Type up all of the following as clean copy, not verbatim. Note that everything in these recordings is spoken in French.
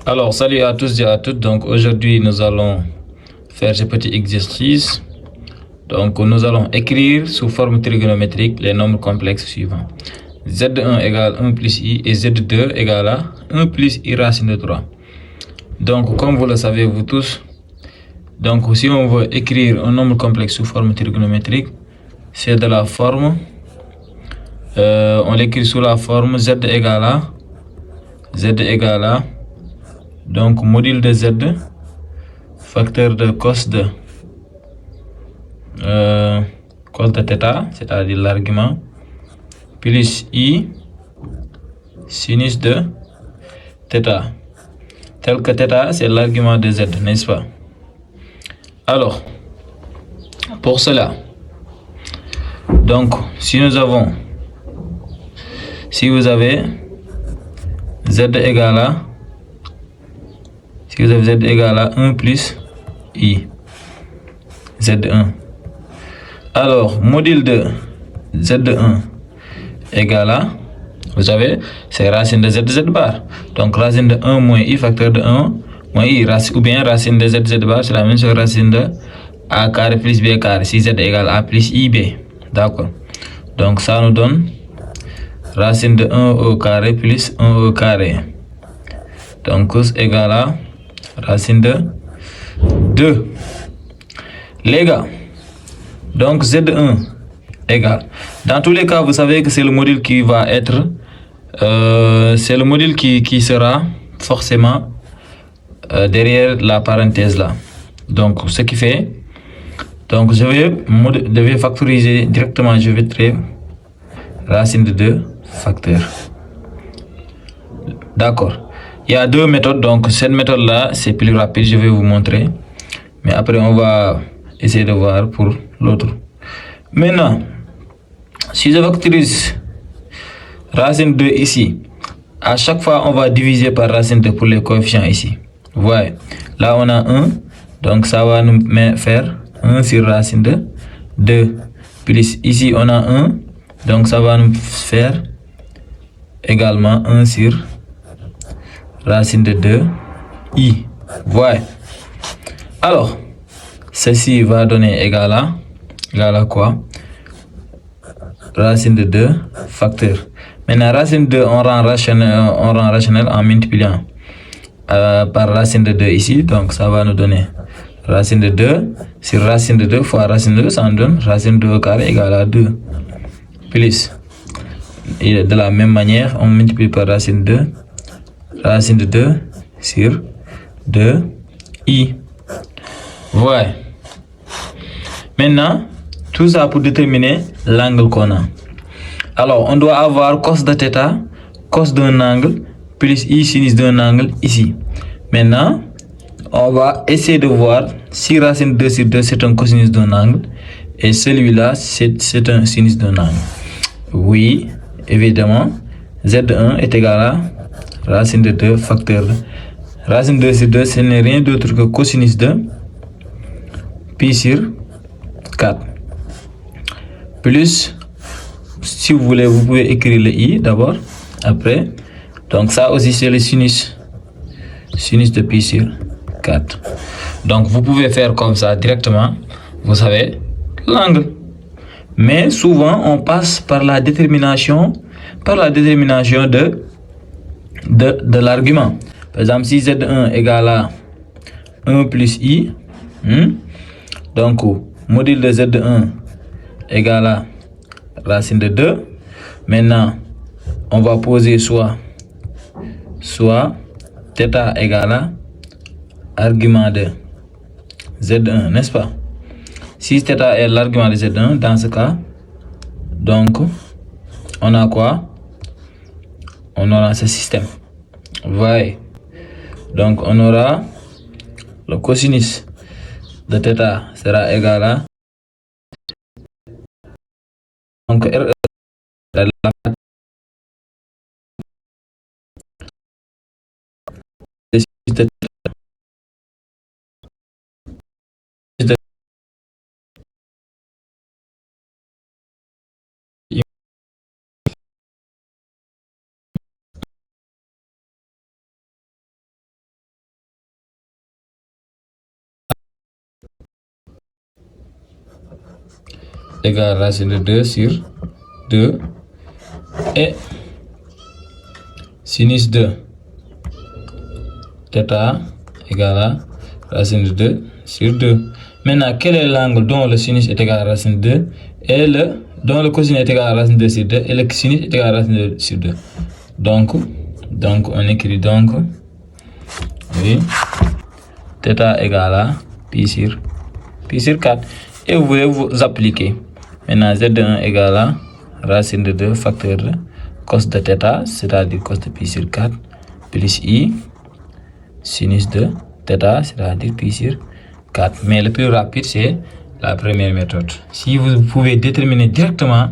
Alors, salut à tous et à toutes. Donc, aujourd'hui, nous allons faire ce petit exercice. Donc, nous allons écrire sous forme trigonométrique les nombres complexes suivants. Z1 égale 1 plus i et Z2 égale à 1 plus i racine de 3. Donc, comme vous le savez, vous tous, donc si on veut écrire un nombre complexe sous forme trigonométrique, c'est de la forme, on l'écrit sous la forme Z égale à, donc module de Z, facteur de cos de θ, c'est-à-dire l'argument, plus i sinus de θ, tel que θ c'est l'argument de z, n'est-ce pas? Alors, pour cela, donc si vous avez z égale à 1 plus i, z1. Alors, module de z1 égale à, vous savez, c'est racine de z bar. Donc, racine de 1 moins i facteur de 1 moins i, ou bien racine de z bar, c'est la même chose, racine de a carré plus b carré, si z égale a plus ib. D'accord. Donc, ça nous donne racine de 1 au carré plus 1 au carré. Donc, cos égale à racine de 2. Les gars, donc Z1 égale. Dans tous les cas, vous savez que c'est le module qui va être, c'est le module qui sera forcément derrière la parenthèse là. Donc, ce qui fait, donc je vais factoriser directement, je vais créer racine de 2 facteur. D'accord. Il y a deux méthodes, donc cette méthode là, c'est plus rapide, je vais vous montrer. Mais après, on va essayer de voir pour l'autre. Maintenant, si je factorise racine 2 ici, à chaque fois, on va diviser par racine 2 pour les coefficients ici. Vous voyez, là, on a 1, donc ça va nous faire 1 sur racine de 2. Plus ici, on a 1, donc ça va nous faire également 1 sur racine de 2 i. Vous voyez. Alors, ceci va donner égal à quoi? Racine de 2 facteur. Maintenant, racine de 2, on rend rationnel en multipliant par racine de 2 ici. Donc, ça va nous donner racine de 2 sur racine de 2 fois racine de 2, ça nous donne racine de 2 au carré égale à 2. Plus, et de la même manière, on multiplie par racine de 2 sur 2 i. Voilà. Maintenant, tout ça pour déterminer l'angle qu'on a. Alors, on doit avoir cos de θ, cos d'un angle, plus i sinus d'un angle ici. Maintenant, on va essayer de voir si racine 2 sur 2 c'est un cosinus d'un angle et celui-là c'est un sinus d'un angle. Oui, évidemment, Z1 est égal à racine de 2 facteur. Racine 2 sur 2, ce n'est rien d'autre que cosinus de pi sur 4. Plus, si vous voulez, vous pouvez écrire le i d'abord, après. Donc ça aussi c'est le sinus de pi sur 4. Donc vous pouvez faire comme ça directement, vous savez, l'angle. Mais souvent on passe par la détermination de l'argument. Par exemple, si Z1 égale à 1 plus i, donc module de Z1 égale à racine de 2. Maintenant, on va poser soit θ égale à argument de Z1, n'est-ce pas? Si θ est l'argument de Z1, dans ce cas, donc, on a quoi? On aura ce système. Vous voyez? Donc, on aura le cosinus de θ sera égal à, donc, R égale racine de 2 sur 2 et sinus de θ égale à racine de 2 sur 2. Maintenant, quel est l'angle dont le sinus est égal à racine de 2 et dont le cosinus est égal à racine de 2 sur 2 et le sinus est égal à racine de 2 sur 2. Donc on écrit donc, oui, θ égale à pi sur 4. Et vous voulez vous appliquer. Maintenant, Z1 égale à racine de 2 facteur de cos de θ, c'est-à-dire cos de pi sur 4, plus i sinus de θ, c'est-à-dire pi sur 4. Mais le plus rapide, c'est la première méthode. Si vous pouvez déterminer directement,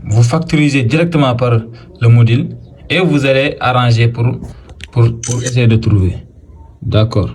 vous factorisez directement par le module et vous allez arranger pour essayer de trouver. D'accord.